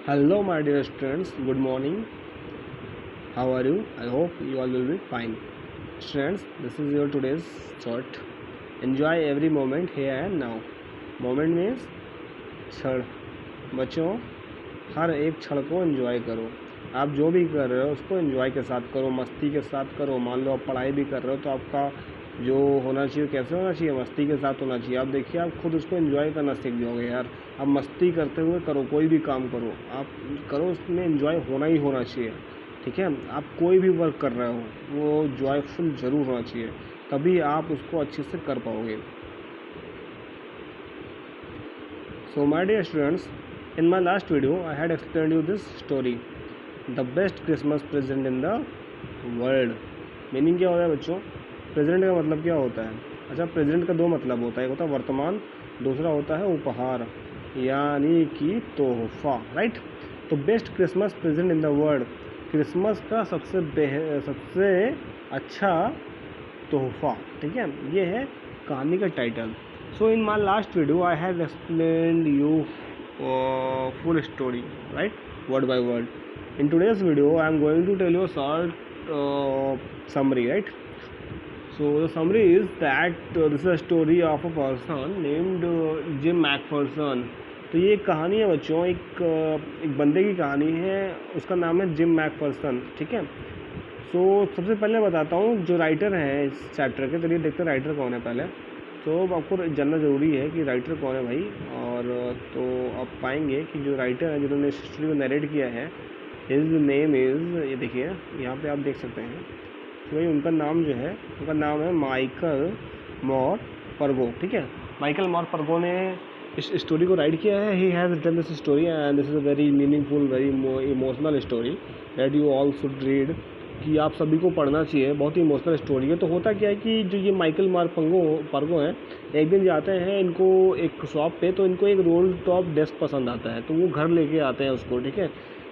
Hello, my dear students. Good morning. How are you? I hope you all will be fine. Students, this is your today's thought. Enjoy every moment here and now. Moment means क्षण. बच्चों, हर एक क्षण को enjoy करो. आप जो भी कर रहे हो उसको एंजॉय के साथ करो, मस्ती के साथ करो. मान लो आप पढ़ाई भी कर रहे हो तो आपका जो होना चाहिए कैसे होना चाहिए, मस्ती के साथ होना चाहिए. आप देखिए, आप खुद उसको एंजॉय करना सीख जाओगे यार. आप मस्ती करते हुए करो, कोई भी काम करो, आप करो उसमें एंजॉय होना ही होना चाहिए. ठीक है, आप कोई भी वर्क कर रहे हो वो जॉयफुल ज़रूर होना चाहिए, तभी आप उसको अच्छे से कर पाओगे. So my dear students, in my last video I had explained you this story, the best Christmas present in the world. Meaning क्या होता है बच्चों? प्रेजेंट का मतलब क्या होता है? अच्छा, प्रेजेंट का दो मतलब होता है, एक होता है वर्तमान, दूसरा होता है उपहार यानी कि तोहफा. राइट. तो best Christmas present in the world, Christmas का सबसे अच्छा तोहफा. ठीक है, ये है कहानी का title. So in my last video I have explained you full story, right, word by word. In today's video I am going to tell you a short summary, right. So the summary is that this is a story of a person named Jim McPherson. तो ये एक कहानी है बच्चों, एक बंदे की कहानी है, उसका नाम है जिम मैकफर्सन. ठीक है. सो सबसे पहले बताता हूँ जो राइटर हैं इस चैप्टर के. चलिए देखते हैं राइटर कौन है पहले. तो आपको जानना ज़रूरी है कि राइटर कौन है भाई. और तो आप पाएंगे कि जो राइटर हैं जिन्होंने इस स्टोरी को नरेट किया है, हिज नेम इज़, ये देखिए यहाँ पे आप देख सकते हैं कि भाई उनका नाम जो है, उनका नाम है माइकल मॉर परगो. ठीक है, माइकल मॉर परगो ने इस स्टोरी को राइट किया है. He has written this story and this is a very meaningful, very emotional story that you all should read, कि आप सभी को पढ़ना चाहिए. बहुत ही इमोशनल स्टोरी है. तो होता क्या है कि जो ये माइकल मॉर परगो हैं, एक दिन जाते हैं इनको एक शॉप पे, तो इनको एक रोल टॉप डेस्क पसंद आता है, तो वो घर लेके आते हैं उसको. ठीक है,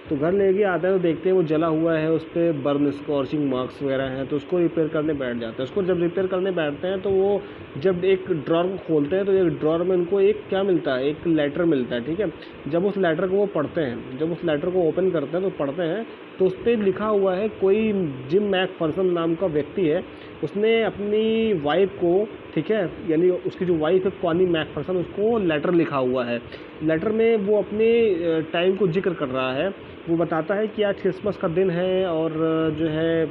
तो घर लेके आते हैं तो देखते हैं वो जला हुआ है, उस पर बर्न स्कॉर्चिंग मार्क्स वगैरह हैं, तो उसको रिपेयर करने बैठ जाते हैं. उसको जब रिपेयर करने बैठते हैं तो वो जब एक ड्रॉर को खोलते हैं तो एक ड्रॉर में उनको एक क्या मिलता है, एक लेटर मिलता है. ठीक है, जब उस लेटर को वो पढ़ते हैं, जब उस लेटर को ओपन करते हैं तो पढ़ते हैं, तो उस पर लिखा हुआ है, कोई जिम मैकफर्सन नाम का व्यक्ति है, उसने अपनी वाइफ को, ठीक है, यानी उसकी जो वाइफ है कॉनी मैकफर्सन, उसको लेटर लिखा हुआ है. लेटर में वो अपने टाइम को जिक्र कर रहा है. वो बताता है कि आज क्रिसमस का दिन है और जो है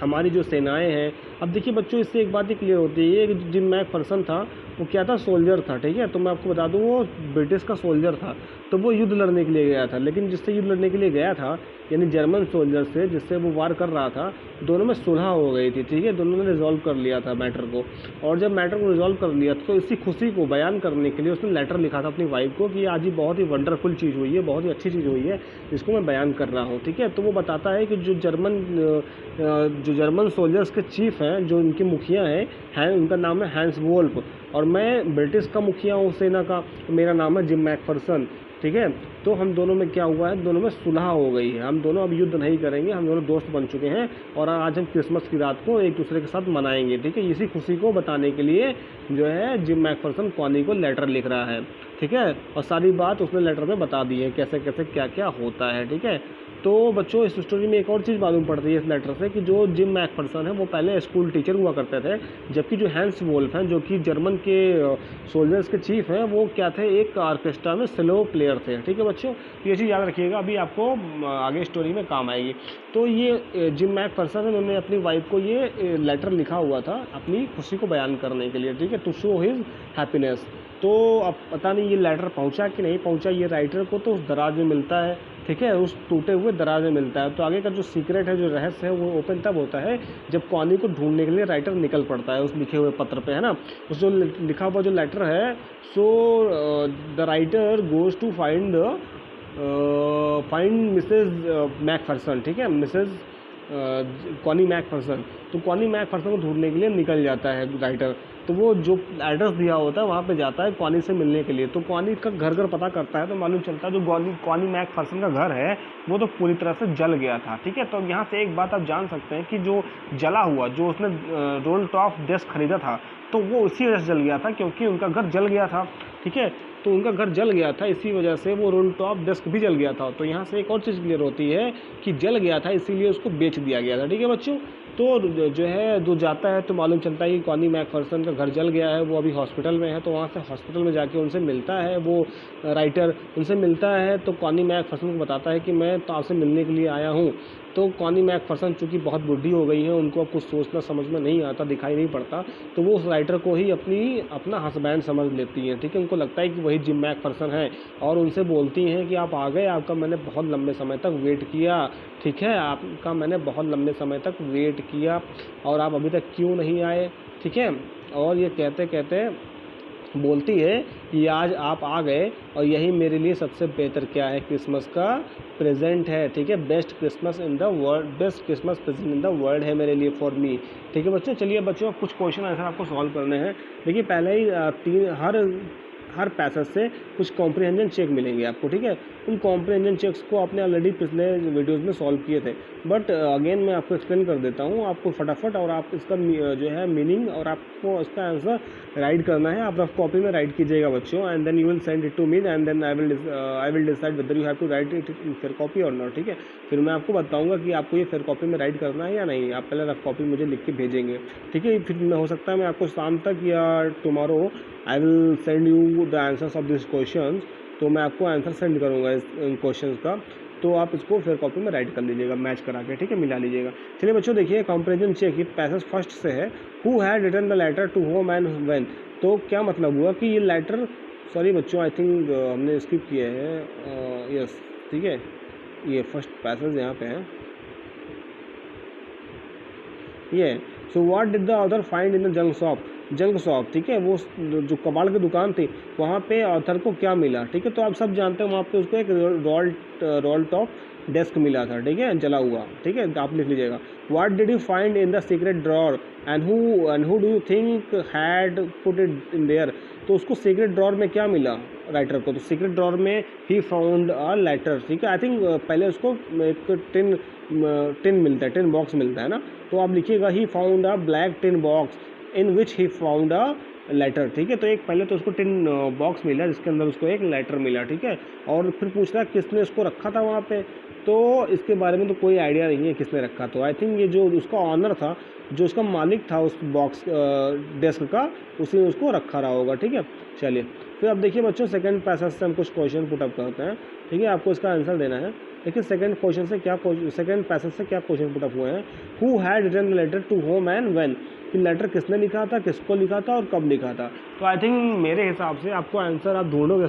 हमारी जो सेनाएं हैं. अब देखिए बच्चों, इससे एक बात ही क्लियर होती है कि जिम मैकफर्सन था वो क्या था, सोल्जर था. ठीक है, तो मैं आपको बता दूं वो ब्रिटिश का सोल्जर था. तो वो युद्ध लड़ने के लिए गया था, लेकिन जिससे युद्ध लड़ने के लिए गया था यानी जर्मन सोल्जर से जिससे वो वार कर रहा था, दोनों में सुलह हो गई थी. ठीक है, दोनों ने रिजॉल्व कर लिया था मैटर को. और जब मैटर को रिजॉल्व कर लिया तो इसी खुशी को बयान करने के लिए उसने लेटर लिखा था अपनी वाइफ को कि आज ही बहुत ही वंडरफुल चीज़ हुई है, बहुत ही अच्छी चीज़ हुई है, जिसको मैं बयान कर रहा हूँ. ठीक है, तो वो बताता है कि जो जर्मन सोल्जर्स के चीफ हैं, जो उनके मुखिया हैं, उनका नाम है हैंस वोल्फ, और मैं ब्रिटिश का मुखिया हूँ सेना का, मेरा नाम है जिम मैकफर्सन. ठीक है, तो हम दोनों में क्या हुआ है, दोनों में सुलह हो गई है, हम दोनों अब युद्ध नहीं करेंगे, हम दोनों दोस्त बन चुके हैं और आज हम क्रिसमस की रात को एक दूसरे के साथ मनाएंगे. ठीक है, इसी खुशी को बताने के लिए जो है जिम मैकफर्सन कॉनी को लेटर लिख रहा है. ठीक है, और सारी बात उसने लेटर में बता दी है, कैसे कैसे क्या क्या होता है. ठीक है, तो बच्चों इस स्टोरी में एक और चीज़ मालूम पड़ती है इस लेटर से कि जो जिम मैकफर्सन है वो पहले स्कूल टीचर हुआ करते थे, जबकि जो हैंस वोल्फ हैं जो कि जर्मन के सोल्जर्स के चीफ हैं, वो क्या थे, एक ऑर्केस्ट्रा में सेलो प्लेयर थे. ठीक है बच्चों, ये चीज़ याद रखिएगा, अभी आपको आगे स्टोरी में काम आएगी. तो ये जिम मैकफर्सन है, उन्होंने अपनी वाइफ को ये लेटर लिखा हुआ था अपनी खुशी को बयान करने के लिए. ठीक है, टू शो हिज हैप्पीनेस. तो अब पता नहीं ये लेटर पहुंचा कि नहीं पहुंचा, ये राइटर को तो उस दराज में मिलता है. ठीक है, उस टूटे हुए दराज में मिलता है. तो आगे का जो सीक्रेट है, जो रहस्य है, वो ओपन तब होता है जब कॉनी को ढूंढने के लिए राइटर निकल पड़ता है उस लिखे हुए पत्र पे, है ना. उस जो लिखा हुआ जो लेटर है, so the writer goes to find Mrs McPherson. ठीक है, मिसेज कॉनी मैकफर्सन. तो कॉनी मैकफर्सन को ढूंढने के लिए निकल जाता है राइटर. तो वो जो एड्रेस दिया होता है वहाँ पे जाता है कॉनी से मिलने के लिए. तो कॉनी का घर घर पता करता है तो मालूम चलता है जो कॉनी मैकफर्सन का घर है वो तो पूरी तरह से जल गया था. ठीक है, तो यहाँ से एक बात आप जान सकते हैं कि जो जला हुआ, जो उसने रोल टॉप डेस्क खरीदा था, तो वो उसी वजह से जल गया था क्योंकि उनका घर जल गया था. ठीक है, तो उनका घर जल गया था, इसी वजह से वो रूल टॉप डेस्क भी जल गया था। तो यहाँ से एक और चीज़ क्लियर होती है कि जल गया था इसीलिए उसको बेच दिया गया था। ठीक है बच्चों, तो जो है जो जाता है तो मालूम चलता है कि कॉनी मैकफर्सन का घर जल गया है, वो अभी हॉस्पिटल में है। तो वहाँ से हॉस्पिटल में जाके उनसे मिलता है वो राइटर, उनसे मिलता है तो कॉनी मैकफर्सन को बताता है कि मैं तो आपसे मिलने के लिए आया हूँ। तो कॉनी मैकफर्सन चूँकि बहुत बुढ़ी हो गई है, उनको अब कुछ सोचना समझ में नहीं आता, दिखाई नहीं पड़ता, तो वो उस राइटर को ही अपना हस्बैंड समझ लेती हैं। ठीक है, उनको लगता है कि वही जिम मैकफर्सन है और उनसे बोलती हैं कि आप आ गए, आपका मैंने बहुत लंबे समय तक वेट किया। ठीक है, आपका मैंने बहुत लंबे समय तक वेट किया और आप अभी तक क्यों नहीं आए। ठीक है, और ये कहते कहते बोलती है कि आज आप आ गए और यही मेरे लिए सबसे बेहतर क्या है, क्रिसमस का प्रेजेंट है। ठीक है, best Christmas in the world, best Christmas present in the world है मेरे लिए, फॉर मी। ठीक है बच्चों, चलिए बच्चों कुछ क्वेश्चन आंसर आपको सॉल्व करने हैं। देखिए पहले ही हर पैसेज से कुछ कॉम्प्रिहेंजन चेक मिलेंगे आपको। ठीक है, उन कॉम्प्रिहेंजन चेक्स को आपने ऑलरेडी पिछले वीडियोस में सॉल्व किए थे, बट अगेन मैं आपको एक्सप्लेन कर देता हूँ आपको फटाफट, और आप इसका जो है मीनिंग और आपको इसका आंसर राइट करना है। आप रफ कॉपी में राइट कीजिएगा बच्चों, and then you will send it to me, and then I will decide whether you have to write it in fair copy और नॉट। ठीक है, फिर मैं आपको बताऊंगा कि आपको ये फेयर कॉपी में राइट करना है या नहीं। आप पहले रफ कॉपी मुझे लिख के भेजेंगे। ठीक है, फिर हो सकता है मैं आपको शाम तक या tomorrow I will send you the answers of this question. तो मैं आपको आंसर सेंड करूँगा इस क्वेश्चन का, तो आप इसको फेयर कॉपी में राइट कर लीजिएगा मैच करा के। ठीक है, मिला लीजिएगा। चलिए बच्चों देखिए कंपैरिजन चेक, ये पैसेज फर्स्ट से है, who had written the letter to home and when. तो क्या मतलब हुआ कि ये लेटर, सॉरी बच्चों आई थिंक हमने स्किप किया है, यस ठीक है, ये फर्स्ट पैसेज यहाँ पे है ये। So what did the author find in the junk shop. ठीक है, वो जो कबाड़ की दुकान थी वहाँ पे ऑथर को क्या मिला। ठीक है, तो आप सब जानते हैं वहाँ पे उसको एक रोल टॉप डेस्क मिला था। ठीक है, जला हुआ। ठीक है, आप लिख लीजिएगा। What did you find in the secret drawer and who do you think had put it in their. तो उसको सीक्रेट ड्रॉर में क्या मिला राइटर को, तो सीक्रेट ड्रॉर में ही फाउंड अ लेटर। ठीक है, आई थिंक पहले उसको एक टिन मिलता है, टिन बॉक्स मिलता है ना, तो आप लिखिएगा he found a black tin box in which he found a letter. ठीक है, तो एक पहले तो उसको टिन बॉक्स मिला जिसके अंदर उसको एक लेटर मिला। ठीक है, और फिर पूछ रहा है किसने उसको रखा था वहाँ पे, तो इसके बारे में तो कोई आइडिया नहीं है किसने रखा। तो आई थिंक ये जो उसका ऑनर था, जो उसका मालिक था उस बॉक्स डेस्क का, उसी ने उसको रखा रहा होगा। ठीक है, चलिए फिर अब देखिए बच्चों सेकंड पैसेज से हम कुछ क्वेश्चन पुटअप करते हैं। ठीक है, आपको इसका आंसर देना है। देखिए सेकंड पैसेज से क्या क्वेश्चन पुटअप हुए हैं। Who had written the letter to home and when, कि लेटर किसने लिखा था, किसको लिखा था और कब लिखा था। तो आई थिंक मेरे हिसाब से आपको आंसर आप ढूंढोगे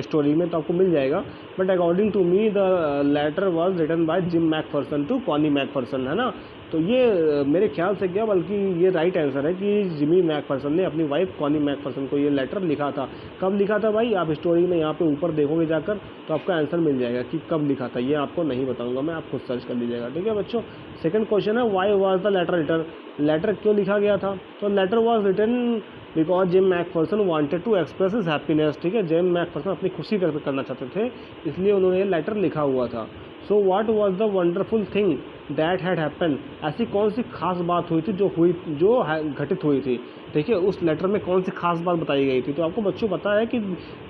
स्टोरी में तो आपको मिल जाएगा, but according to me the letter was written by Jim McPherson to Connie McPherson, है ना। तो ये मेरे ख्याल से क्या, बल्कि ये राइट आंसर है कि जिमी मैकफर्सन ने अपनी वाइफ कॉनी मैकफर्सन को ये लेटर लिखा था। कब लिखा था भाई, आप स्टोरी में यहाँ पे ऊपर देखोगे जाकर तो आपका आंसर मिल जाएगा कि कब लिखा था। ये आपको नहीं बताऊंगा मैं, आप खुद सर्च कर लीजिएगा। ठीक है बच्चों, सेकंड क्वेश्चन है why was the letter written, letter क्यों लिखा गया था। तो letter was written because Jim McPherson wanted to express his happiness. ठीक है, जिम मैकफर्सन अपनी खुशी व्यक्त करना चाहते थे, इसलिए उन्होंने ये लेटर लिखा हुआ था। So what was the wonderful thing that had happen, ऐसी कौन सी खास बात हुई थी जो घटित हुई थी। देखिए उस लेटर में कौन सी खास बात बताई गई थी। तो आपको बच्चों पता है कि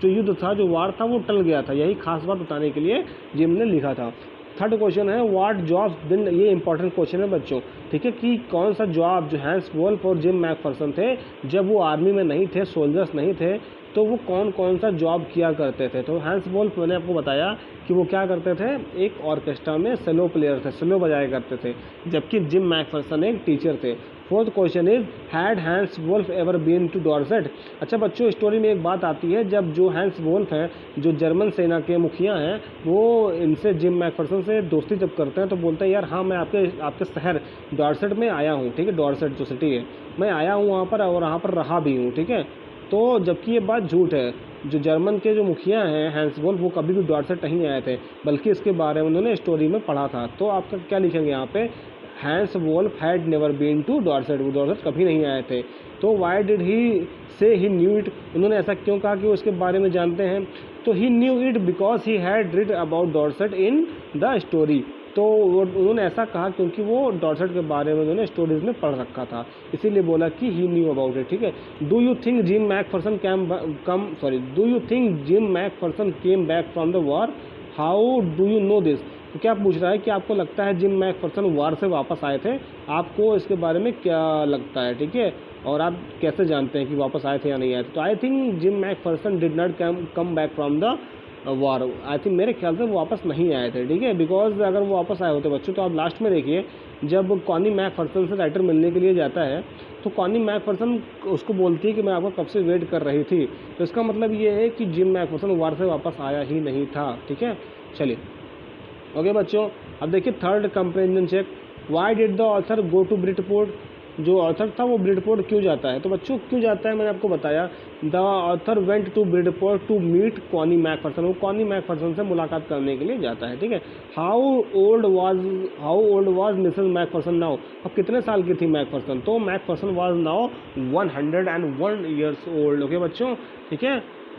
जो युद्ध था, जो वार था, वो टल गया था, यही खास बात बताने के लिए जिम ने लिखा था। थर्ड क्वेश्चन है व्हाट जॉब्स दिन, ये इंपॉर्टेंट क्वेश्चन है बच्चों। ठीक है, कि कौन सा जॉब जो हैंस वोल्फ और जिम मैकफर्सन थे, जब वो आर्मी में नहीं थे, सोल्जर्स नहीं थे, तो वो कौन कौन सा जॉब किया करते थे। तो हैंस वोल्फ मैंने आपको बताया कि वो क्या करते थे, एक ऑर्केस्ट्रा में सेलो प्लेयर थे, सेलो बजाया करते थे, जबकि जिम मैकफर्सन एक टीचर थे। Fourth question is had Hans Wolf ever been to Dorset. अच्छा बच्चों, स्टोरी में एक बात आती है, जब जो हैंस वोल्फ हैं, जो जर्मन सेना के मुखिया हैं, वो इनसे जिम मैकफर्सन से दोस्ती जब करते हैं तो बोलते हैं यार हाँ मैं आपके शहर डॉर्सेट में आया हूँ। ठीक है, डॉर्सेट जो सिटी है, मैं आया हूँ वहाँ पर और वहाँ पर रहा भी हूँ। ठीक है, तो जबकि ये बात झूठ है। जो जर्मन के जो मुखिया हैं हैंस वोल्फ, वो कभी भी डॉर्सेट नहीं आए थे, बल्कि इसके बारे में उन्होंने स्टोरी में पढ़ा था। तो आपका क्या लिखेंगे यहाँ पे, Hans Wolf had never been to Dorset, वो डॉर्सेट कभी नहीं आए थे। तो वाई डिड ही से ही न्यू इट, उन्होंने ऐसा क्यों कहा कि वो इसके बारे में जानते हैं। तो he knew it because he had read about Dorset in the story. तो वो उन्होंने ऐसा कहा क्योंकि वो डॉर्सेट के बारे में उन्होंने स्टोरीज में पढ़ रखा था, इसीलिए बोला कि ही न्यू अबाउट इट। ठीक है, do you think gym Macpherson do you think gym Macpherson came back from the war, how do you know this. तो क्या पूछ रहा है कि आपको लगता है जिम मैकफर्सन वॉर से वापस आए थे, आपको इसके बारे में क्या लगता है। ठीक है, और आप कैसे जानते हैं कि वापस आए थे या नहीं आए थे। तो I think gym Macpherson did not come back from the war, I think मेरे ख्याल से वो वापस नहीं आए थे। ठीक है, बिकॉज अगर वो वापस आए होते बच्चों तो आप लास्ट में देखिए जब कॉनी मैकफर्सन से राइटर मिलने के लिए जाता है तो कॉनी मैकफर्सन उसको बोलती है कि मैं आपको कब से वेट कर रही थी। तो इसका मतलब ये है कि जिम मैकफर्सन वॉर से वापस आया ही नहीं था। ठीक है, चलिए ओके बच्चों, अब देखिए third comparison check, why did the author go to Bridport. जो ऑथर था वो ब्रिटपोर्ट क्यों जाता है। तो बच्चों क्यों जाता है मैंने आपको बताया, the author went to Bridport to meet Connie McPherson, वो कॉनी मैकफर्सन से मुलाकात करने के लिए जाता है। ठीक है, how old was Mrs McPherson now, अब कितने साल की थी मैकफर्सन। तो McPherson was now 101 years old. Okay बच्चों, ठीक है,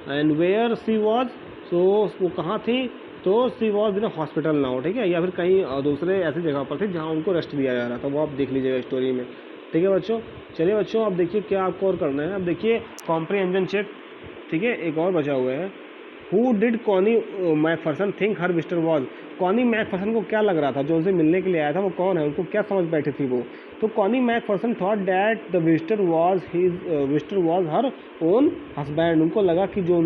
and where she was, so वो कहाँ थी, तो she was in hospital now. ठीक है, या फिर कहीं दूसरे ऐसी जगह पर थे जहाँ उनको रेस्ट दिया जा रहा था, वो आप देख लीजिएगा स्टोरी में। ठीक है बच्चों, चलिए बच्चों अब देखिए क्या आपको और करना है। अब देखिए कॉम्प्रिहेंजन चेक, ठीक है, एक और बचा हुआ है, who did Connie Macpherson think her visitor was. Connie McPherson को क्या लग रहा था, जो उनसे मिलने के लिए आया था वो कौन है, उनको क्या समझ बैठी थी वो। तो Connie Macpherson thought that the visitor was her own husband, उनको लगा कि जो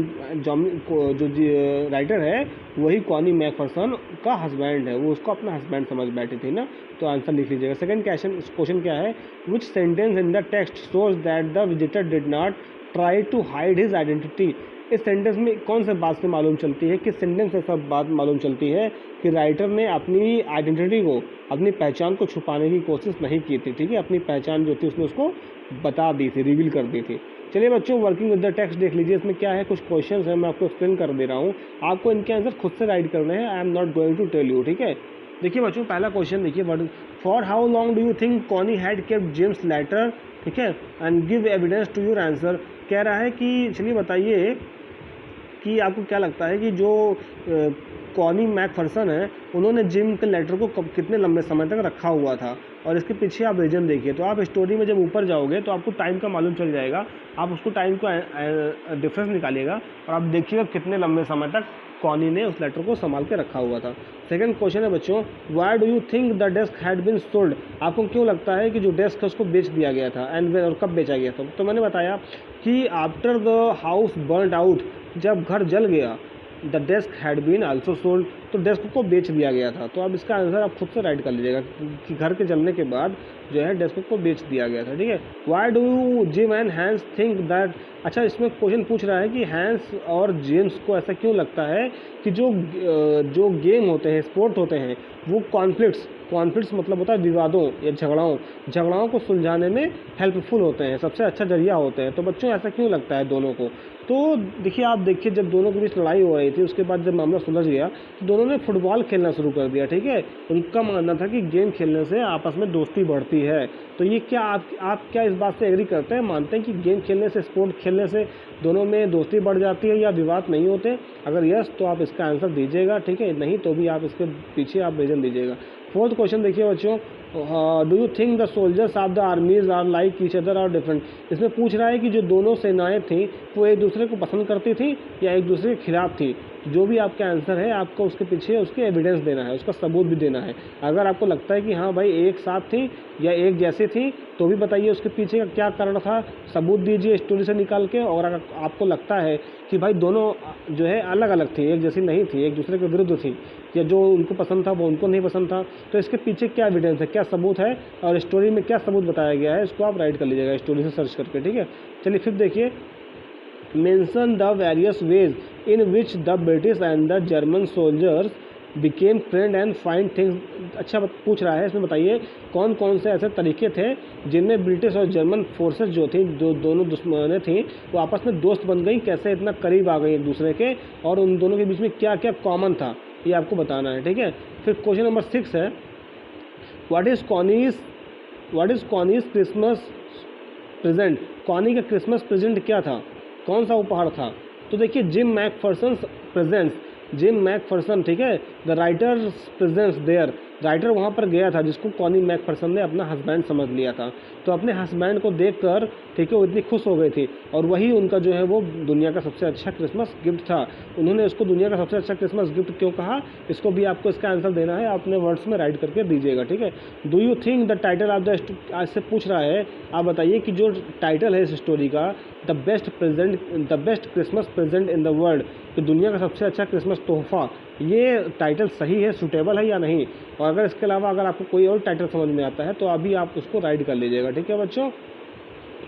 राइटर है वही कॉनी मैकफर्सन का हस्बैंड है, वो उसको अपना हस्बैंड समझ बैठी थी ना। तो आंसर लिख लीजिएगा। सेकंड क्वेश्चन क्या है, which sentence in the text shows that the visitor did not try to hide his identity. इस सेंटेंस में कौन से बात से मालूम चलती है, किस सेंटेंस से सब बात मालूम चलती है कि राइटर ने अपनी आइडेंटिटी को, अपनी पहचान को छुपाने की कोशिश नहीं की थी। ठीक है, अपनी पहचान जो थी उसने उसको बता दी थी, रिवील कर दी थी। चलिए बच्चों वर्किंग विद द टेक्स्ट देख लीजिए, इसमें क्या है, कुछ क्वेश्चंस हैं, मैं आपको एक्सप्लेन कर दे रहा हूँ, आपको इनके आंसर खुद से राइट करने हैं, I am not going to tell you. ठीक है, देखिए बच्चों पहला क्वेश्चन देखिए, for how long do you think Connie had kept James letter. ठीक है, and give evidence to your answer. कह रहा है कि चलिए बताइए कि आपको क्या लगता है कि जो कॉनी मैकफर्सन है उन्होंने जिम के लेटर को कितने लंबे समय तक रखा हुआ था, और इसके पीछे आप रीजन देखिए। तो आप स्टोरी में जब ऊपर जाओगे तो आपको टाइम का मालूम चल जाएगा, आप उसको टाइम को डिफरेंस निकालिएगा और आप देखिएगा कितने लंबे समय तक कॉनी ने उस लेटर को संभाल के रखा हुआ था। सेकंड क्वेश्चन है बच्चों, why do you think the desk had been sold. आपको क्यों लगता है कि जो डेस्क है उसको बेच दिया गया था, एंड और कब बेचा गया था। तो मैंने बताया कि after the house burn out, जब घर जल गया, the desk had been also sold, तो डेस्क को बेच दिया गया था। तो अब इसका आंसर आप खुद से राइट कर लीजिएगा कि घर के जलने के बाद जो है डेस्क को बेच दिया गया था। ठीक है, why do you Jim and Hans think that. अच्छा, इसमें क्वेश्चन पूछ रहा है कि हैंस और जेम्स को ऐसा क्यों लगता है कि जो गेम होते हैं, स्पोर्ट होते हैं, वो कॉन्फ्लिक्ट्स मतलब होता है विवादों या झगड़ाओं को सुलझाने में हेल्पफुल होते हैं, सबसे अच्छा जरिया होते हैं। तो बच्चों ऐसा क्यों लगता है दोनों को। तो देखिए आप देखिए जब दोनों के बीच लड़ाई हो रही थी उसके बाद जब मामला सुलझ गया तो दोनों ने फुटबॉल खेलना शुरू कर दिया। ठीक है, उनका मानना था कि गेम खेलने से आपस में दोस्ती बढ़ती है। तो ये क्या आप क्या इस बात से एग्री करते हैं, मानते हैं कि गेम खेलने से, स्पोर्ट खेलने से दोनों में दोस्ती बढ़ जाती है या विवाद नहीं होते। अगर यस तो आप इसका आंसर दीजिएगा, ठीक है, नहीं तो भी आप इसके पीछे आप रीजन दीजिएगा। फोर्थ क्वेश्चन देखिए बच्चों, do you think the soldiers of the armies are like each other और डिफरेंट। इसमें पूछ रहा है कि जो दोनों सेनाएं थी वो एक दूसरे को पसंद करती थी या एक दूसरे के खिलाफ थी। जो भी आपका आंसर है आपको उसके पीछे उसके एविडेंस देना है, उसका सबूत भी देना है। अगर आपको लगता है कि हाँ भाई एक साथ थी या एक जैसी थी तो भी बताइए उसके पीछे का क्या कारण था, सबूत दीजिए स्टोरी से निकाल के। और अगर आपको लगता है कि भाई दोनों जो है अलग अलग थी, एक जैसी नहीं थी, एक दूसरे के विरुद्ध थी, या जो उनको पसंद था वो उनको नहीं पसंद था, तो इसके पीछे क्या एविडेंस है, क्या सबूत है और स्टोरी में क्या सबूत बताया गया है, इसको आप राइट कर लीजिएगा स्टोरी से सर्च करके। ठीक है, चलिए फिर देखिए, mention the various ways in which the British and the German soldiers became friend and find things. अच्छा पूछ रहा है, इसमें बताइए कौन कौन से ऐसे तरीके थे जिनमें ब्रिटिश और जर्मन फोर्सेस जो थी, जो दोनों दुश्मनें थी, वो आपस में दोस्त बन गई, कैसे इतना करीब आ गई एक दूसरे के, और उन दोनों के बीच में क्या क्या कॉमन था ये आपको बताना है। ठीक है, फिर क्वेश्चन नंबर 6 है, what is Connie's Christmas present. Connie का क्रिसमस प्रेजेंट क्या था, कौन सा उपहार था। तो देखिए Jim McPherson's presents, Jim McPherson, ठीक है, the writer presents there, writer वहाँ पर गया था जिसको कॉनी मैकफर्सन ने अपना हस्बैंड समझ लिया था। तो अपने हस्बैंड को देखकर, ठीक है, वो इतनी खुश हो गई थी और वही उनका जो है वो दुनिया का सबसे अच्छा क्रिसमस गिफ्ट था। उन्होंने उसको दुनिया का सबसे अच्छा क्रिसमस गिफ्ट क्यों कहा, इसको भी आपको इसका आंसर देना है, अपने वर्ड्स में राइट करके दीजिएगा, ठीक है। Do you think the title of the, आज से पूछ रहा है, आप बताइए कि जो टाइटल है इस स्टोरी का, the best Christmas present in the world, कि दुनिया का सबसे अच्छा क्रिसमस तोहफा, ये टाइटल सही है, सूटेबल है या नहीं। और अगर इसके अलावा अगर आपको कोई और टाइटल समझ में आता है तो अभी आप उसको राइट कर लीजिएगा, ठीक है बच्चों।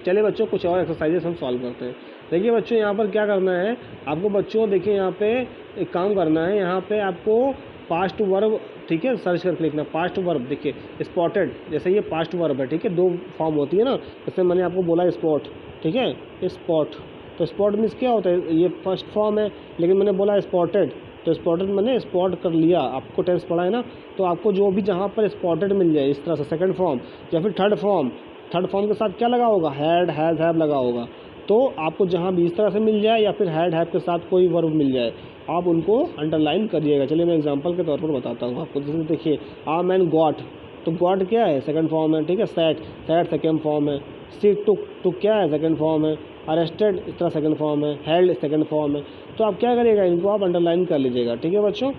चलिए बच्चों, कुछ और एक्सरसाइजेस हम सॉल्व करते हैं। देखिए बच्चों, यहाँ पर क्या करना है आपको, बच्चों देखिए यहाँ पे एक काम करना है, यहाँ पे आपको पास्ट वर्ब, ठीक है, सर्च करके लिखना पास्ट वर्ब। देखिए स्पॉटेड, जैसे ये पास्ट वर्ब है, ठीक है, 2 फॉर्म होती है ना, जैसे मैंने आपको बोला स्पॉट, ठीक है, स्पॉट, तो स्पॉट मीन्स क्या होता है, ये फर्स्ट फॉर्म है, लेकिन मैंने बोला स्पॉटेड, तो स्पॉटेड मैंने स्पॉट कर लिया, आपको टेंस पढ़ा है ना, तो आपको जो भी जहाँ पर स्पॉटेड मिल जाए इस तरह से सेकंड फॉर्म या फिर थर्ड फॉर्म के साथ क्या लगा होगा, हैड, हैज़, हैव लगा होगा। तो आपको जहाँ भी इस तरह से मिल जाए या फिर हैड, हैव के साथ कोई वर्ब मिल जाए, आप उनको अंडरलाइन करिएगा। चलिए मैं एग्जांपल के तौर पर बताता हूँ आपको। जैसे देखिए आ मैन गॉट, तो गॉट क्या है, सेकंड फॉर्म है, ठीक है। सैट सेकंड फॉर्म है। सी टुक क्या है, सेकंड फॉर्म है। अरेस्टेड इस तरह सेकंड फॉर्म है। हेल्ड सेकंड फॉर्म है। तो आप क्या करिएगा, इनको आप अंडरलाइन कर लीजिएगा, ठीक है बच्चों।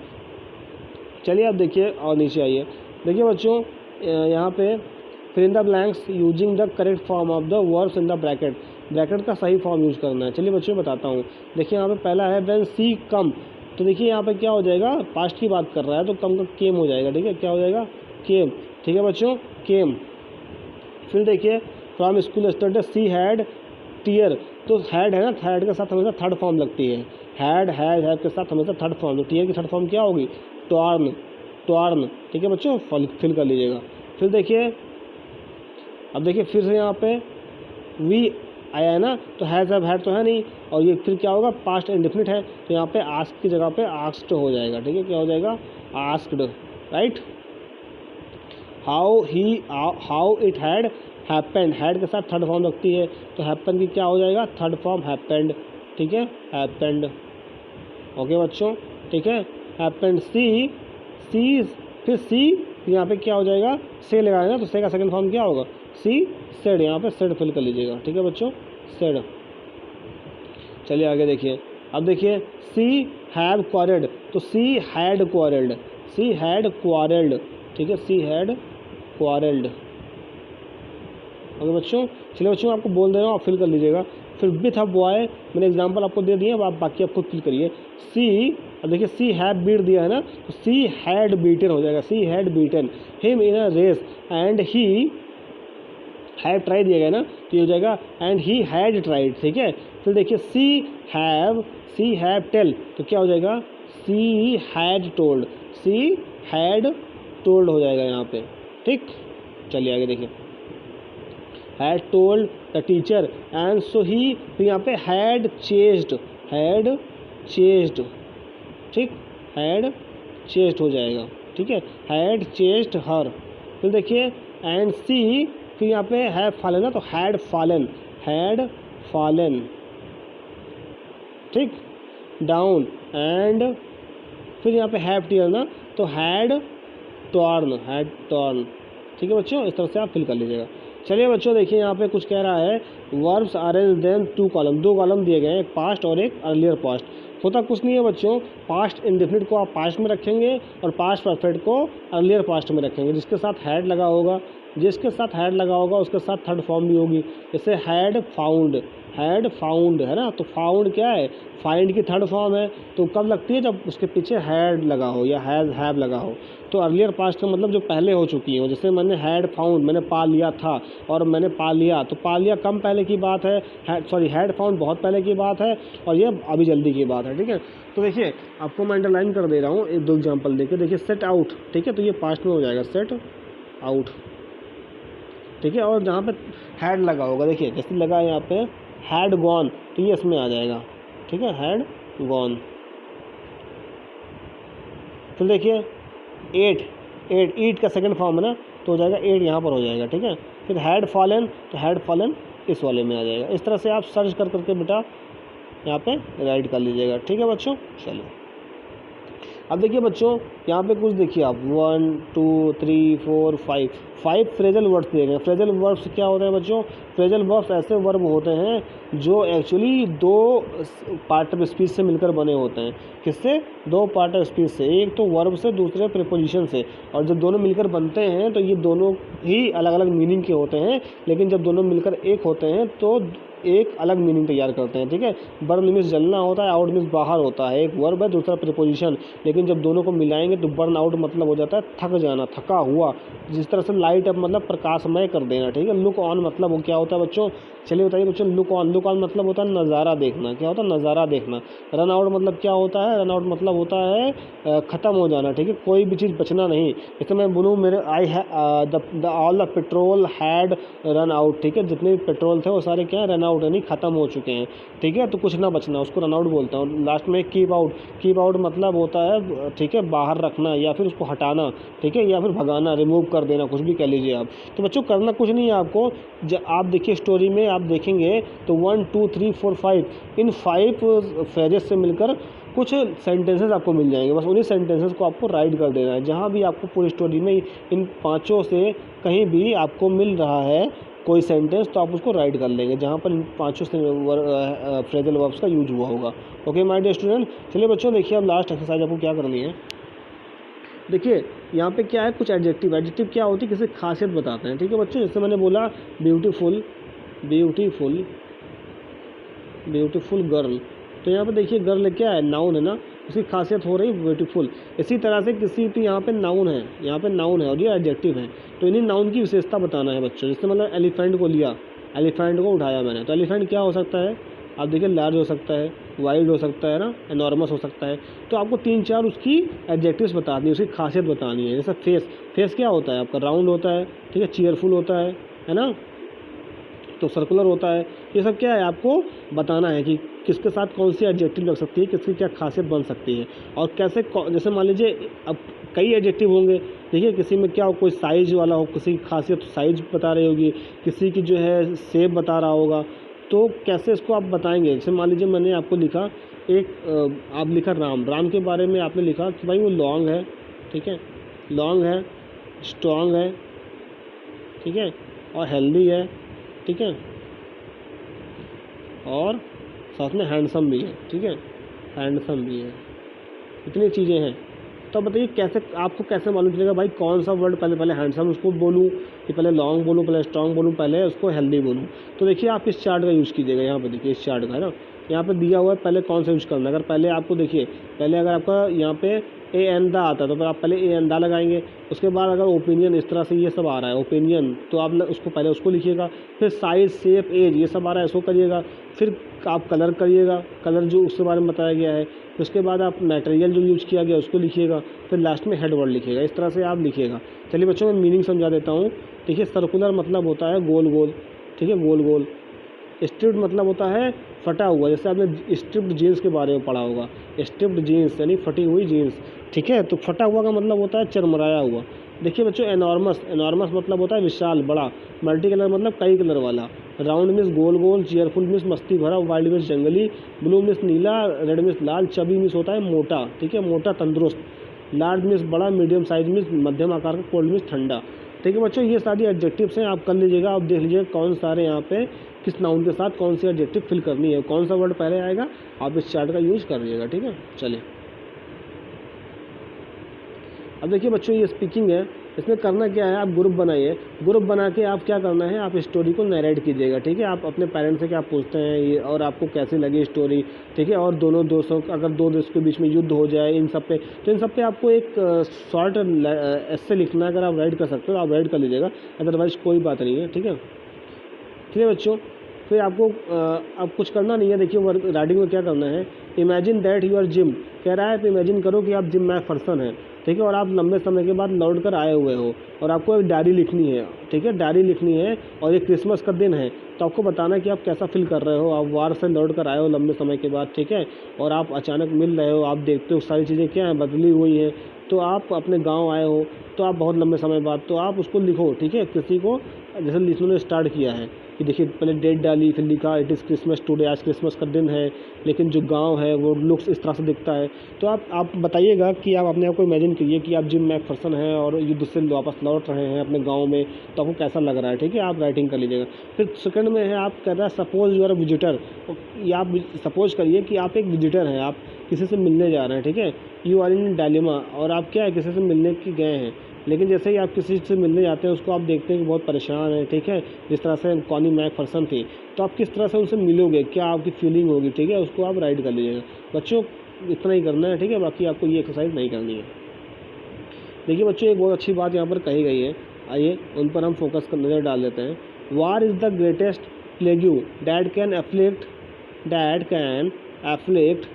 चलिए आप देखिए और नीचे आइए। देखिए बच्चों, यहाँ पे fill in the blanks using the correct form of the verbs in the bracket, bracket का सही फॉर्म यूज करना है। चलिए बच्चों बताता हूँ। देखिए यहाँ पे पहला है व्हेन सी कम, तो देखिए यहाँ पे क्या हो जाएगा, पास्ट की बात कर रहा है तो कम का केम हो जाएगा, ठीक है, क्या हो जाएगा, केम, ठीक है बच्चों, केम। फिर देखिए from school student she had tear, तो हैड है ना, हैड के साथ हमेशा थर्ड फॉर्म लगती है, हैड, हैव के साथ हमेशा थर्ड फॉर्म, तो टीयर की थर्ड फॉर्म क्या होगी, टॉर्न, ठीक है बच्चों, फिल कर लीजिएगा। फिर देखिए, अब देखिए फिर से यहाँ पे वी आया है ना, तो हैज़, हैव, हैड तो है नहीं, और ये फिर क्या होगा, पास्ट इंडेफिनिट है, तो यहाँ पे आस्क की जगह पे आस्क्ड हो जाएगा, ठीक है, क्या हो जाएगा, asked, right. How it had happened, had के साथ थर्ड फॉर्म लगती है, तो हैपन की क्या हो जाएगा, थर्ड फॉर्म हैपेंड, ठीक है, हैपेंड, ओके बच्चों, ठीक है, हैपेंड। सी फिर सी यहाँ पे क्या हो जाएगा, से लगाएगा, तो से का सेकंड फॉर्म क्या होगा, सी सेड, यहाँ पे सेड फिल कर लीजिएगा, ठीक है बच्चों, सेड। चलिए आगे देखिए। अब देखिए सी हैव क्वारल्ड, तो सी हैड क्वारल्ड, ठीक है, सी हैड क्वारल्ड, ओके बच्चों। चलिए बच्चों, आपको बोल दे रहा हूँ, आप फिल कर लीजिएगा। फिर विथ अ बॉय, मैंने एग्जांपल आपको दे दिए, अब आप बाकी आप खुद फिल करिए। सी, अब देखिए सी हैव बीट दिया है ना, तो सी हैड बीटन हो जाएगा, she had beaten him in a race and he have try दिया गया ना, तो ये हो जाएगा एंड ही हैड ट्राइड, ठीक है। फिर देखिए सी हैव टेल, तो क्या हो जाएगा, सी हैड टोल्ड, हो जाएगा यहाँ पे, ठीक। चलिए आगे देखिए, had told the teacher and so he, फिर यहाँ पे हैड चेस्ड, ठीक, हैड चेस्ड हो जाएगा, ठीक है, हैड चेस्ड हर। फिर देखिए एंड सी, फिर यहाँ पे हैव फॉलन ना, तो हैड फॉलन, ठीक, डाउन एंड फिर यहाँ पे हैव टीयर ना, तो हैड टॉर्न, ठीक है बच्चों, इस तरह से आप फिल कर लीजिएगा। चलिए बच्चों देखिए, यहाँ पे कुछ कह रहा है, verbs arrange them 2 column, 2 column दिए गए हैं, एक पास्ट और एक अर्लियर पास्ट। होता कुछ नहीं है बच्चों, पास्ट इंडेफिनिट को आप पास्ट में रखेंगे और पास्ट परफेक्ट को अर्लियर पास्ट में रखेंगे, जिसके साथ हैड लगा होगा उसके साथ थर्ड फॉर्म भी होगी। जैसे हैड फाउंड है ना, तो फाउंड क्या है, फाइंड की थर्ड फॉर्म है, तो कब लगती है, जब उसके पीछे हैड लगा हो या हैज़, हैव लगा हो। तो अर्लियर पास्ट का मतलब जो पहले हो चुकी हो, जैसे मैंने हैड फाउंड, मैंने पा लिया था, और मैंने पा लिया, तो पा लिया कम पहले की बात है, हैड फाउंड बहुत पहले की बात है, और ये अभी जल्दी की बात है, ठीक है। तो देखिए आपको मैं अंडरलाइन कर दे रहा हूँ, एक 2 एग्जाम्पल देखिए। देखिए सेट आउट, ठीक है, तो ये पास्ट में हो जाएगा, सेट आउट, ठीक है, और जहाँ पे हैड लगा होगा, देखिए जैसे लगा यहाँ पे हैड गॉन, तो ये इसमें आ जाएगा, ठीक है, हैड गॉन। फिर देखिए ईट का सेकंड फॉर्म है ना, तो हो जाएगा एट, यहाँ पर हो जाएगा, ठीक है। फिर हैड फॉलन, तो हैड फॉलन इस वाले में आ जाएगा। इस तरह से आप सर्च करके बेटा यहाँ पे राइट कर लीजिएगा, ठीक है बच्चों। चलिए। अब देखिए बच्चों, यहाँ पे कुछ देखिए आप 1 2 3 4 5 फ्रेजल वर्ड्स दिए गए हैं। फ्रेजल वर्ब्स क्या होते हैं बच्चों? फ्रेजल वर्ब्स ऐसे वर्ब होते हैं जो एक्चुअली दो पार्ट ऑफ स्पीच से मिलकर बने होते हैं। किससे? दो पार्ट ऑफ स्पीच से, एक तो वर्ब से, दूसरे प्रीपोजिशन से। और जब दोनों मिलकर बनते हैं तो ये दोनों ही अलग अलग मीनिंग के होते हैं, लेकिन जब दोनों मिलकर एक होते हैं तो एक अलग मीनिंग तैयार करते हैं। ठीक है, बर्न मीन्स जलना होता है, आउट मीन्स बाहर होता है। एक वर्ब है, दूसरा प्रीपोजिशन, लेकिन जब दोनों को मिलाएंगे तो बर्न आउट मतलब हो जाता है थक जाना, थका हुआ। जिस तरह से लाइट अप मतलब प्रकाशमय कर देना। ठीक है, लुक ऑन मतलब वो क्या होता है बच्चों? चलिए बताइए बच्चों, लुक ऑन मतलब होता है नज़ारा देखना। क्या होता है? नज़ारा देखना। रन आउट मतलब क्या होता है? रन आउट मतलब होता है ख़त्म हो जाना। ठीक है, कोई भी चीज़ बचना नहीं। जैसे मैं बोलूँ मेरे all the petrol had run out. ठीक है, जितने भी पेट्रोल थे वो सारे क्या है? रन आउट, यानी ख़त्म हो चुके हैं। ठीक है, तो कुछ ना बचना, उसको रन आउट बोलता हूँ। लास्ट में कीप आउट मतलब होता है ठीक है, बाहर रखना या फिर उसको हटाना। ठीक है, या फिर भगाना, रिमूव कर देना, कुछ भी कह लीजिए आप। तो बच्चों करना कुछ नहीं है आपको। जब आप देखिए स्टोरी में आप देखेंगे तो 1 2 3 4 5 इन 5 फ्रेजेस से मिलकर कुछ सेंटेंसेस आपको मिल जाएंगे। बस उन्हीं सेंटेंसेस को आपको राइट कर देना है। जहाँ भी आपको पूरी स्टोरी में इन पाँचों से कहीं भी आपको मिल रहा है कोई सेंटेंस, तो आप उसको राइट कर लेंगे जहाँ पर इन पाँचों से फ्रेजल वर्ब्स का यूज हुआ होगा। ओके माय डियर स्टूडेंट, चलिए बच्चों देखिए अब लास्ट एक्सरसाइज आपको क्या करनी है। देखिए यहाँ पे क्या है, कुछ एडजेक्टिव क्या होती है, किसी खासियत बताते हैं। ठीक है बच्चों, जैसे मैंने बोला ब्यूटीफुल गर्ल, तो यहाँ पे देखिए गर्ल क्या है? नाउन है ना, उसकी खासियत हो रही ब्यूटीफुल। इसी तरह से किसी भी यहाँ पे नाउन है और ये एडजेक्टिव है, तो इन्हीं नाउन की विशेषता बताना है बच्चों। जैसे मतलब एलिफेंट को लिया, एलिफेंट को उठाया मैंने, तो एलिफेंट क्या हो सकता है? आप देखिए लार्ज हो सकता है, वाइड हो सकता है ना, एनॉर्मस हो सकता है। तो आपको 3-4 उसकी एडजेक्टिव्स बतानी है, उसकी खासियत बतानी है। जैसे फेस क्या होता है आपका? राउंड होता है। ठीक है, चीयरफुल होता है ना, तो सर्कुलर होता है। ये सब क्या है आपको बताना है कि किसके साथ कौन सी एडजेक्टिव लग सकती है, किसकी क्या खासियत बन सकती है और कैसे। जैसे मान लीजिए अब कई एडजेक्टिव होंगे। देखिए किसी में क्या हो, कोई साइज वाला हो, किसी की खासियत साइज बता रही होगी, किसी की जो है शेप बता रहा होगा, तो कैसे इसको आप बताएंगे। जैसे मान लीजिए मैंने आपको लिखा आप लिखा राम के बारे में आपने लिखा कि भाई वो लॉन्ग है। ठीक है, लॉन्ग है, स्ट्रॉन्ग है, ठीक है, और हेल्दी है। ठीक है, और साथ में हैंडसम भी है। ठीक है, हैंडसम भी है, इतनी चीज़ें हैं। तो बताइए कैसे, आपको कैसे मालूम चलेगा भाई कौन सा वर्ड पहले हैंडसम उसको बोलूँ कि पहले लॉन्ग बोलूँ, पहले स्ट्रॉन्ग बोलूँ, पहले उसको हेल्दी बोलूँ। तो देखिए आप इस चार्ट का यूज़ कीजिएगा। यहाँ पे देखिए इस चार्ट का है ना, यहाँ पे दिया हुआ है पहले कौन सा यूज़ करना है। अगर पहले आपको देखिए, पहले अगर आपका यहाँ पे ए एन दा आता है तो फिर आप पहले ए एन दा लगाएंगे। उसके बाद अगर ओपिनियन इस तरह से ये सब आ रहा है ओपिनियन, तो आप उसको पहले उसको लिखिएगा। फिर साइज, शेप, एज ये सब आ रहा है, इसको करिएगा। फिर आप कलर करिएगा, कलर जो उसके बारे में बताया गया है। उसके बाद आप मटेरियल जो यूज़ किया गया उसको लिखिएगा। फिर लास्ट में हेड वर्ड लिखिएगा। इस तरह से आप लिखिएगा। चलिए बच्चों मैं मीनिंग समझा देता हूँ। देखिए सर्कुलर मतलब होता है गोल गोल। ठीक है, गोल गोल। स्ट्रिप्ड मतलब होता है फटा हुआ, जैसे आपने स्ट्रिप्ड जीन्स के बारे में पढ़ा होगा। स्ट्रिप्ड जीन्स यानी फटी हुई जीन्स। ठीक है, तो फटा हुआ का मतलब होता है चरमराया हुआ। देखिए बच्चों एनॉर्मस मतलब होता है विशाल, बड़ा। मल्टी कलर मतलब कई कलर वाला। राउंड मीन्स गोल गोल, चीयरफुल मीन्स मस्ती भरा, वाइल्ड मीन्स जंगली, ब्लू मीन्स नीला, रेड मीन्स लाल, चबी मीन्स होता है मोटा। ठीक है, मोटा तंदुरुस्त। लार्ज मीन्स बड़ा, मीडियम साइज मीन्स मध्यम आकार का, कोल्ड मीन्स ठंडा। ठीक है बच्चों, ये सारी एडजेक्टिव्स हैं, आप कर लीजिएगा। आप देख लीजिएगा कौन सारे यहाँ पे किस नाउन के साथ कौन सी एडजेक्टिव फिल करनी है, कौन सा वर्ड पहले आएगा, आप इस चार्ट का यूज़ कर लीजिएगा। ठीक है, चलिए अब देखिए बच्चों ये स्पीकिंग है। इसमें करना क्या है, आप ग्रुप बनाइए। ग्रुप बना के आप क्या करना है, आप स्टोरी को नरेट कीजिएगा। ठीक है, आप अपने पेरेंट्स से क्या पूछते हैं ये और आपको कैसी लगी स्टोरी। ठीक है, और दोनों दोस्तों, अगर दो दोस्तों के बीच में युद्ध हो जाए इन सब पे, तो इन सब पे आपको एक शॉर्ट ऐसे लिखना है। अगर आप राइट कर सकते हो आप राइट कर लीजिएगा, अदरवाइज कोई बात नहीं है। ठीक है, ठीक है बच्चों, फिर आपको अब कुछ करना नहीं है। देखिए वर्क राइटिंग में क्या करना है, imagine that you are Jim. कह रहा है आप इमेजिन करो कि आप जिम में पर्सन है। ठीक है, और आप लंबे समय के बाद लौट कर आए हुए हो और आपको एक डायरी लिखनी है। ठीक है, डायरी लिखनी है और ये क्रिसमस का दिन है, तो आपको बताना है कि आप कैसा फील कर रहे हो। आप वार से लौट कर आए हो लंबे समय के बाद। ठीक है, और आप अचानक मिल रहे हो, आप देखते हो सारी चीज़ें क्या हैं, बदली हुई हैं। तो आप अपने गाँव आए हो, तो आप बहुत लंबे समय बाद, तो आप उसको लिखो। ठीक है, किसी को जैसे लिखने ने स्टार्ट किया है कि देखिए पहले डेट डाली, फिर लिखा इट इज़ क्रिसमस टुडे, आज क्रिसमस का दिन है, लेकिन जो गांव है वो लुक्स इस तरह से दिखता है। तो आप बताइएगा कि आप अपने आप को इमेजिन करिए कि आप जिम मैकफर्सन हैं और युद्ध से वापस लौट रहे हैं अपने गाँव में, तो आपको कैसा लग रहा है, ठीक है, आप राइटिंग कर लीजिएगा। फिर सेकंड में है, आप कह रहे हैं suppose you are a visitor, या आप सपोज करिए कि आप एक विजिटर हैं, आप किसी से मिलने जा रहे हैं, ठीक है, यू आर इन डायलेमा, और आप क्या है किसी से मिलने के गए हैं, लेकिन जैसे ही आप किसी से मिलने जाते हैं उसको आप देखते हैं कि बहुत परेशान है, ठीक है, जिस तरह से कॉनी मैकफर्सन थी, तो आप किस तरह से उनसे मिलोगे, क्या आपकी फीलिंग होगी, ठीक है, उसको आप राइट कर लीजिएगा। बच्चों इतना ही करना है, ठीक है, बाकी आपको ये एक्सरसाइज नहीं करनी है। देखिए बच्चों एक बहुत अच्छी बात यहाँ पर कही गई है, आइए उन पर हम फोकस कर नज़र डाल देते हैं। War is the greatest plague that can afflict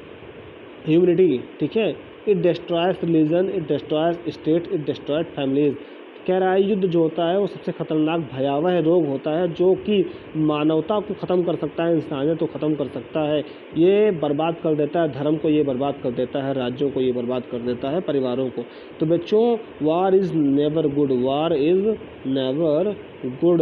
humanity, ठीक है, it destroys religion, it destroys state, it destroys families. कह रहा है युद्ध जो होता है वो सबसे खतरनाक भयावह रोग होता है जो कि मानवता को ख़त्म कर सकता है, इंसानियत को ख़त्म कर सकता है, ये बर्बाद कर देता है धर्म को, ये बर्बाद कर देता है राज्यों को, ये बर्बाद कर देता है परिवारों को। तो बच्चों war is never good, war is never good,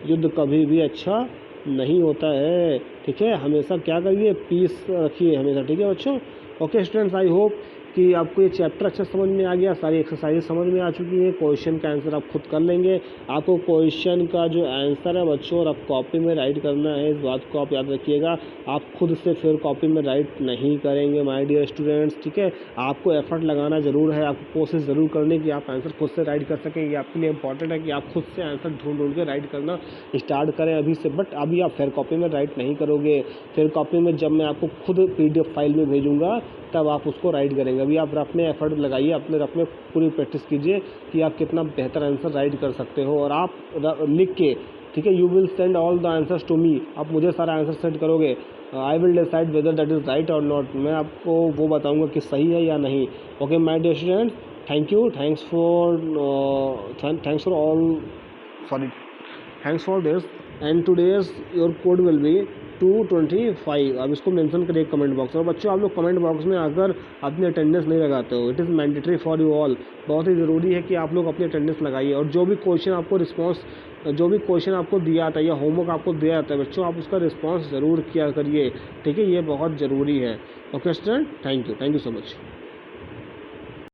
युद्ध कभी भी अच्छा नहीं होता है, ठीक है, हमेशा क्या करिए, पीस रखिए हमेशा, ठीक है बच्चों। ओके स्टूडेंट्स, आई होप कि आपको ये चैप्टर अच्छा समझ में आ गया, सारी एक्सरसाइज समझ में आ चुकी है, क्वेश्चन का आंसर आप खुद कर लेंगे। आपको क्वेश्चन का जो आंसर है बच्चों और आप कॉपी में राइट करना है, इस बात को आप याद रखिएगा। आप खुद से फिर कॉपी में राइट नहीं करेंगे माय डियर स्टूडेंट्स, ठीक है, आपको एफर्ट लगाना ज़रूर है, आपको कोशिश ज़रूर करनी कि आप आंसर खुद से राइट कर सकें। ये आपके लिए इंपॉर्टेंट है कि आप खुद से आंसर ढूंढ के राइट करना स्टार्ट करें अभी से। बट अभी आप फिर कॉपी में राइट नहीं करोगे, फिर कॉपी में जब मैं आपको खुद PDF फाइल में भेजूँगा तब आप उसको राइट करेंगे। अभी आप रफ में एफर्ट लगाइए, अपने रफ में पूरी प्रैक्टिस कीजिए कि आप कितना बेहतर आंसर राइट कर सकते हो, और आप लिख के, ठीक है, you will send all the answers to me, आप मुझे सारा आंसर सेंड करोगे, I will decide whether that is right और नॉट, मैं आपको वो बताऊंगा कि सही है या नहीं। Okay my dear students, thank you, thanks for this, and today's your code will be 225। अब इसको मेंशन करिए कमेंट बॉक्स में। और बच्चों आप लोग कमेंट बॉक्स में अगर अपनी अटेंडेंस नहीं लगाते हो, it is mandatory for you all, बहुत ही ज़रूरी है कि आप लोग अपनी अटेंडेंस लगाइए, और जो भी क्वेश्चन आपको दिया जाता है या होमवर्क आपको दिया जाता है बच्चों, आप उसका रिस्पॉन्स ज़रूर किया करिए, ठीक है, ये बहुत ज़रूरी है। Okay student, thank you so much.